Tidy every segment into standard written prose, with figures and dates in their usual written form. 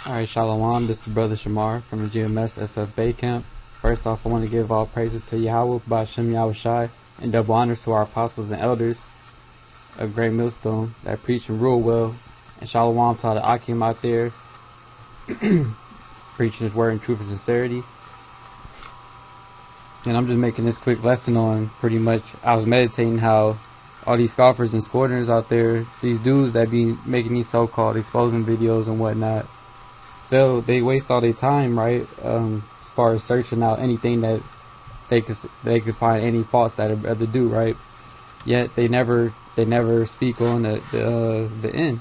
Alright, Shalom, this is Brother Shamar from the GMS SF Bay Camp. First off, I want to give all praises to Yahweh, Ba'Shem Yahushai, and double honors to our apostles and elders of Great Millstone that preach and rule well. And Shalom to all the Akim out there, preaching his word in truth and sincerity. And I'm just making this quick lesson on pretty much, I was meditating how all these scoffers and scorners out there, these dudes that be making these so-called exposing videos and whatnot, they waste all their time, right? As far as searching out anything that they could find any faults that a brother do, right? Yet they never speak on the end.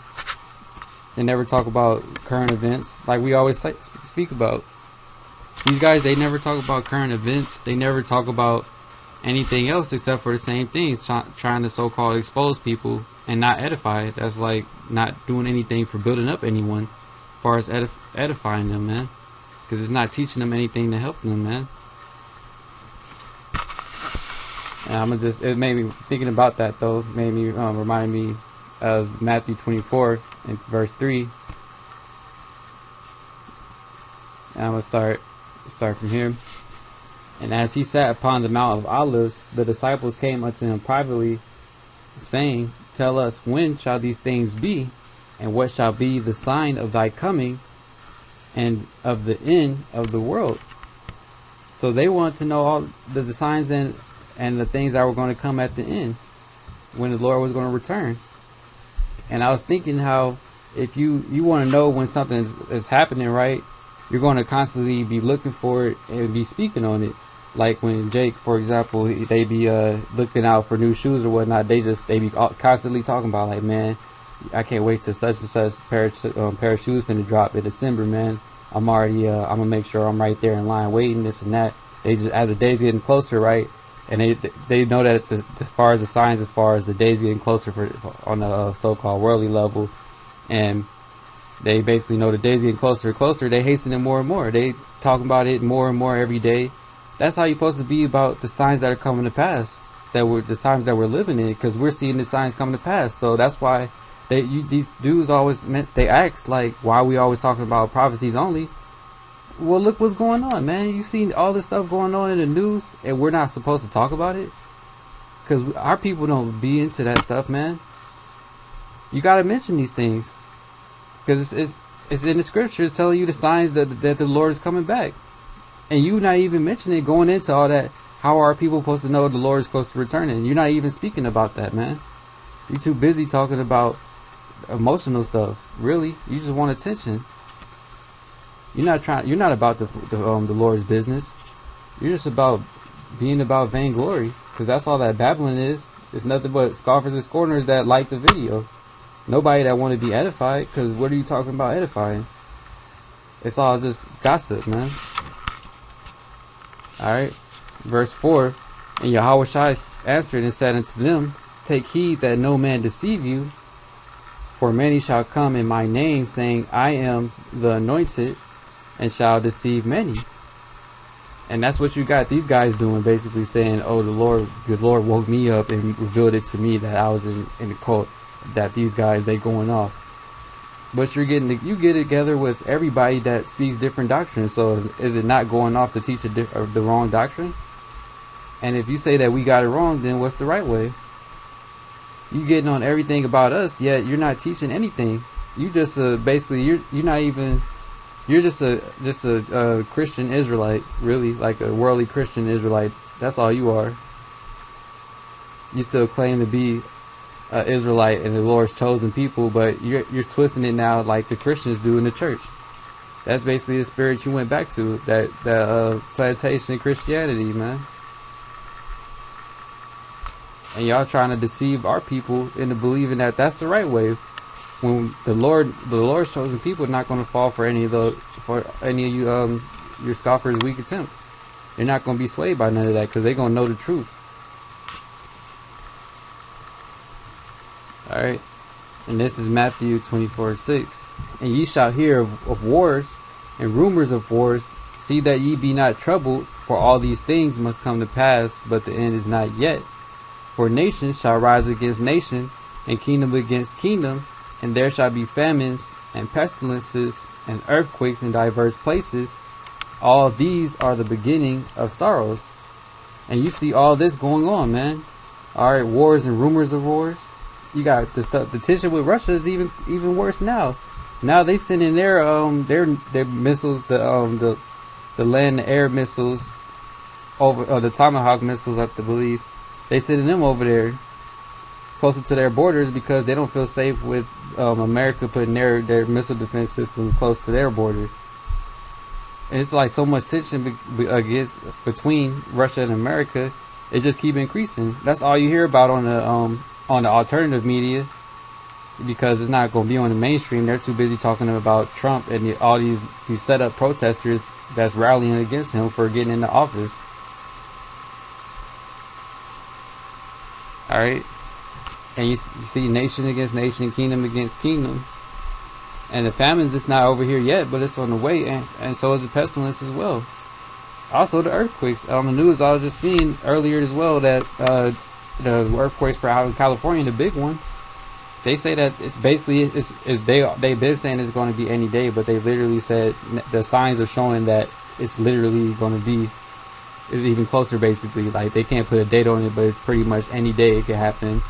They never talk about current events like we always speak about. These guys, they never talk about current events. They never talk about anything else except for the same things, trying to so-called expose people and not edify. That's like not doing anything for building up anyone as far as edifying them, man, because it's not teaching them anything to help them, man. And it made me thinking about that, though, made me remind me of Matthew 24 and verse 3. And I'm gonna start from here. And as he sat upon the Mount of Olives, the disciples came unto him privately, saying, Tell us, when shall these things be? And what shall be the sign of thy coming and of the end of the world? So they wanted to know all the signs and the things that were going to come at the end, when the Lord was going to return. And I was thinking how if you want to know when something is happening, right, you're going to constantly be looking for it and be speaking on it. Like when Jake, for example, they be looking out for new shoes or whatnot. They be constantly talking about, like, man, I can't wait till such and such pair of shoes finna drop in December, man. I'm already I'm gonna make sure I'm right there in line waiting, this and that. They just, as the day's getting closer, right, and they know that as far as the signs, as far as the day's getting closer on the so-called worldly level, and they basically know the day's getting closer and closer. They hasten it more and more. They talking about it more and more every day. That's how you're supposed to be about the signs that are coming to pass, the times that we're living in, because we're seeing the signs coming to pass. So that's why these dudes always they ask, like, why are we always talking about prophecies only? Well, look what's going on, man. You seen all this stuff going on in the news, and we're not supposed to talk about it because our people don't be into that stuff, man. You got to mention these things because it's in the scriptures telling you the signs that the Lord is coming back. And you not even mentioning it, going into all that. How are people supposed to know the Lord is supposed to return? And you're not even speaking about that, man. You're too busy talking about emotional stuff. Really, you just want attention. You're not about the Lord's business. You're just about being about vainglory, because that's all that babbling is. It's nothing but scoffers and scorners that like the video. Nobody that want to be edified, because what are you talking about edifying? It's all just gossip, man. Alright, verse 4, And Yahushua answered and said unto them, Take heed that no man deceive you, for many shall come in my name, saying, I am the anointed, and shall deceive many. And that's what you got these guys doing, basically saying, oh, the Lord woke me up and revealed it to me that I was in the cult, that these guys, they going off. But you get together with everybody that speaks different doctrines. So is it not going off to teach the wrong doctrine? And if you say that we got it wrong, then what's the right way? You getting on everything about us, yet you're not teaching anything. You just basically you're just a Christian Israelite, really, like a worldly Christian Israelite. That's all you are. You still claim to be Israelite and the Lord's chosen people, but you're twisting it now like the Christians do in the church. That's basically the spirit you went back to, that plantation Christianity, man. And y'all trying to deceive our people into believing that that's the right way, when the Lord's chosen people are not going to fall for any of you your scoffers' weak attempts. They're not going to be swayed by none of that, because they're going to know the truth. Alright, and this is Matthew 24:6. And ye shall hear of wars and rumors of wars. See that ye be not troubled, for all these things must come to pass, but the end is not yet. For nation shall rise against nation, and kingdom against kingdom, and there shall be famines and pestilences and earthquakes in diverse places. All these are the beginning of sorrows. And you see all this going on, man. Alright, wars and rumors of wars. You got the tension with Russia is even worse now. Now they sending their missiles, the land and air missiles over, the Tomahawk missiles, I believe. They sending them over there closer to their borders because they don't feel safe with America putting their missile defense system close to their border. And it's like so much tension between Russia and America. It just keep increasing. That's all you hear about on the alternative media, because it's not going to be on the mainstream. They're too busy talking about Trump and all these set up protesters that's rallying against him for getting into office. Alright? And you see nation against nation, kingdom against kingdom. And the famine's just not over here yet, but it's on the way, and so is the pestilence as well. Also the earthquakes. On the news I was just seeing earlier as well that the earthquakes for out in California, the big one, they say that it's basically they've been saying it's going to be any day, but they literally said the signs are showing that it's literally going to be is even closer. Basically, like they can't put a date on it, but it's pretty much any day it could happen.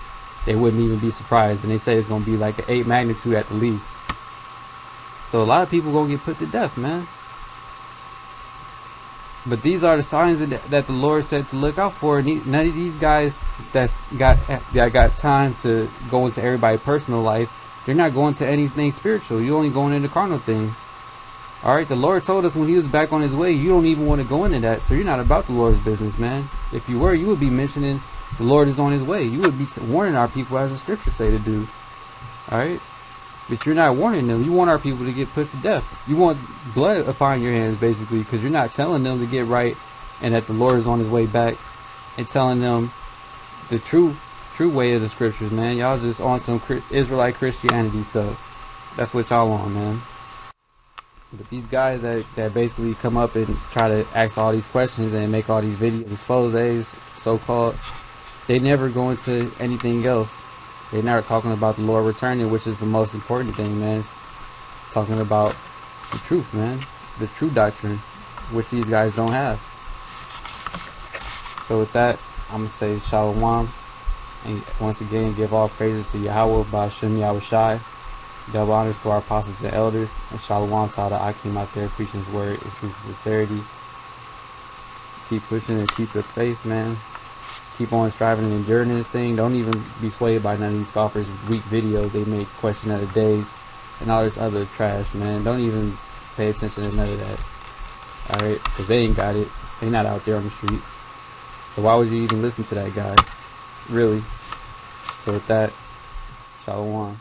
They wouldn't even be surprised, and they say it's going to be like an 8 magnitude at the least. So a lot of people gonna get put to death, man. But these are the signs that the Lord said to look out for. None of these guys that got time to go into everybody's personal life, they're not going to anything spiritual. You're only going into carnal things. Alright, the Lord told us when he was back on his way, you don't even want to go into that. So you're not about the Lord's business, man. If you were, you would be mentioning the Lord is on his way. You would be warning our people as the scriptures say to do. Alright? But you're not warning them. You want our people to get put to death. You want blood upon your hands, basically, because you're not telling them to get right and that the Lord is on his way back, and telling them the true way of the scriptures, man. Y'all just on some Israelite Christianity stuff. That's what y'all on, man. But these guys that basically come up and try to ask all these questions and make all these video exposés, so-called, they never go into anything else. They're not talking about the Lord returning, which is the most important thing, man. It's talking about the truth, man. The true doctrine, which these guys don't have. So with that, I'm going to say Shalom. And once again, give all praises to Yahweh, Ba'ashem Yahushai. Double honors to our apostles and elders. And Shalom to all the Akim out there preaching his word in truth and sincerity. Keep pushing and keep your faith, man. Keep on striving and enduring this thing. Don't even be swayed by none of these scoffers' weak videos they make, question of the days, and all this other trash, man. Don't even pay attention to none of that. Alright? Because they ain't got it. They not out there on the streets. So why would you even listen to that guy? Really? So with that, Shalom.